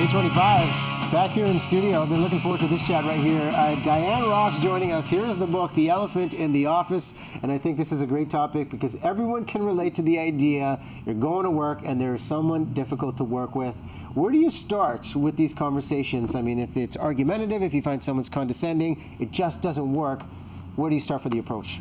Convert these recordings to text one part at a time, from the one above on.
8:25, back here in studio. I've been looking forward to this chat right here. Diane Ross joining us. Here's the book, The Elephant in the Office. And I think this is a great topic because everyone can relate to the idea you're going to work and there's someone difficult to work with. Where do you start with these conversations? I mean, if it's argumentative, if you find someone's condescending, it just doesn't work, where do you start for the approach?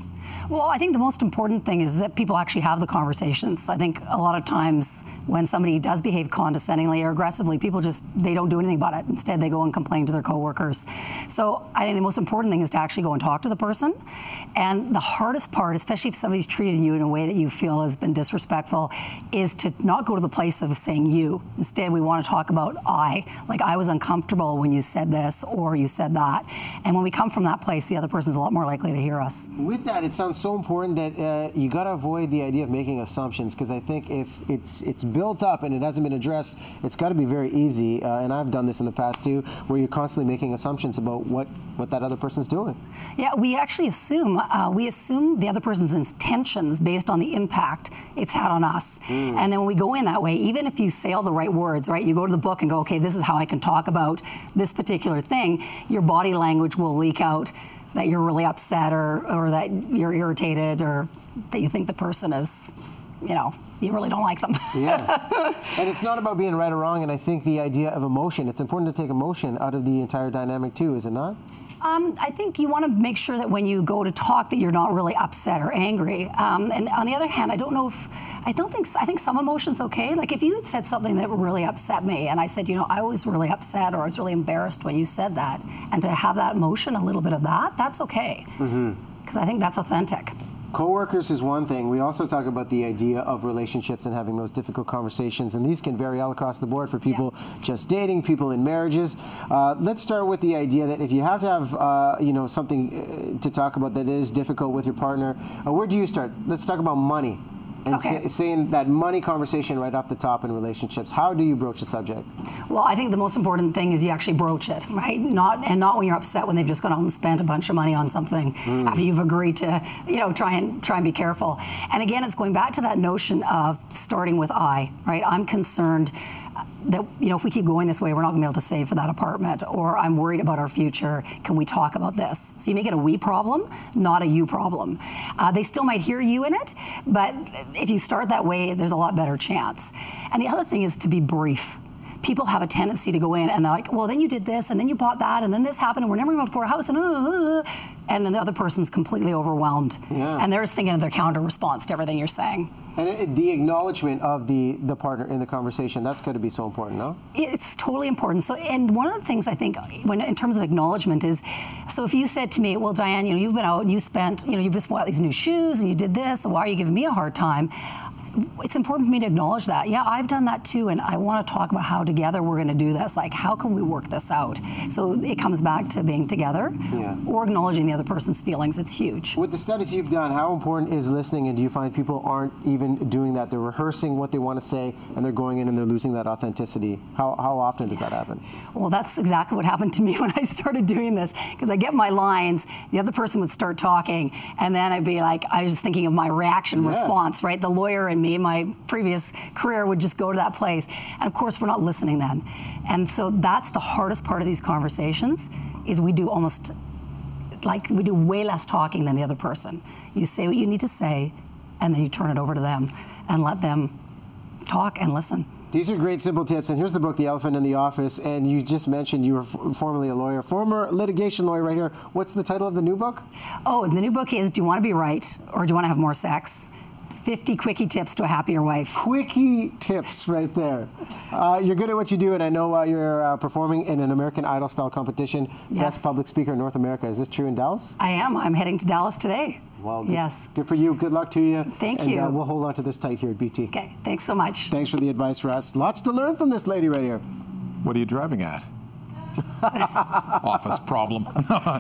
Well, I think the most important thing is that people actually have the conversations. I think a lot of times when somebody does behave condescendingly or aggressively, people just, they don't do anything about it. Instead, they go and complain to their coworkers. So I think the most important thing is to actually go and talk to the person. And the hardest part, especially if somebody's treated you in a way that you feel has been disrespectful, is to not go to the place of saying you. Instead, we want to talk about I. Like, I was uncomfortable when you said this or you said that. And when we come from that place, the other person's a lot more likely to hear us. With that, it sounds so important that you got to avoid the idea of making assumptions, because I think if it's built up and it hasn't been addressed, it's got to be very easy, and I've done this in the past too, where you're constantly making assumptions about what that other person's doing. Yeah, we actually assume, the other person's intentions based on the impact it's had on us. And then when we go in that way, even if you say all the right words, right, you go to the book and go, okay, this is how I can talk about this particular thing, your body language will leak out that you're really upset or that you're irritated or that you think the person is, you know, you really don't like them. Yeah. And it's not about being right or wrong, and I think the idea of emotion, it's important to take emotion out of the entire dynamic too, is it not? I think you want to make sure that when you go to talk that you're not really upset or angry. And on the other hand, I think some emotion's okay. Like if you had said something that really upset me and I said, you know, I was really upset or I was really embarrassed when you said that, and to have that emotion, a little bit of that, that's okay. Because I think that's authentic. Coworkers is one thing. We also talk about the idea of relationships and having those difficult conversations, and these can vary all across the board for people just dating, people in marriages. Let's start with the idea that if you have to have you know, something to talk about that is difficult with your partner, where do you start? Let's talk about money. And saying that money conversation right off the top in relationships. How do you broach the subject? Well, I think the most important thing is you actually broach it, right? Not when you're upset when they've just gone out and spent a bunch of money on something after you've agreed to, you know, try and be careful. And again, it's going back to that notion of starting with I, right? I'm concerned that, you know, if we keep going this way, we're not going to be able to save for that apartment, or I'm worried about our future. Can we talk about this? So you make it a we problem, not a you problem. They still might hear you in it, but if you start that way, there's a lot better chance. And the other thing is to be brief. People have a tendency to go in and they're like, well, then you did this, and then you bought that, and then this happened, and we're never going to afford a house, and then the other person's completely overwhelmed. And they're just thinking of their counter response to everything you're saying. And the acknowledgement of the partner in the conversation, that's got to be so important, no? It's totally important. So, and one of the things I think, in terms of acknowledgement is, so if you said to me, well, Diane, you know, you've been out and you spent, you know, you just bought these new shoes and you did this, so why are you giving me a hard time? It's important for me to acknowledge that. Yeah, I've done that too, and I want to talk about how together we're going to do this. Like, how can we work this out? So it comes back to being together or acknowledging the other person's feelings. It's huge. With the studies you've done, how important is listening, and do you find people aren't even doing that? They're rehearsing what they want to say, and they're going in and they're losing that authenticity. How often does that happen? Well, that's exactly what happened to me when I started doing this, because I get my lines, the other person would start talking, and then I'd be like, I was just thinking of my reaction response, right? The lawyer and me, my previous career, would just go to that place. And of course, we're not listening then. And so that's the hardest part of these conversations, is we do way less talking than the other person. You say what you need to say, and then you turn it over to them and let them talk and listen. These are great simple tips, and here's the book, The Elephant in the Office, and you just mentioned you were formerly a lawyer, former litigation lawyer right here. What's the title of the new book? Oh, the new book is Do You Want to Be Right, or Do You Want to Have More Sex? 50 quickie tips to a happier wife. Quickie tips right there. You're good at what you do, and I know you're performing in an American Idol style competition. Best public speaker in North America. Is this true in Dallas? I am. I'm heading to Dallas today. Well, good for you. Good luck to you. Thank you. And we'll hold on to this tight here at BT. Okay. Thanks so much. Thanks for the advice, Russ. Lots to learn from this lady right here. What are you driving at? Office problem.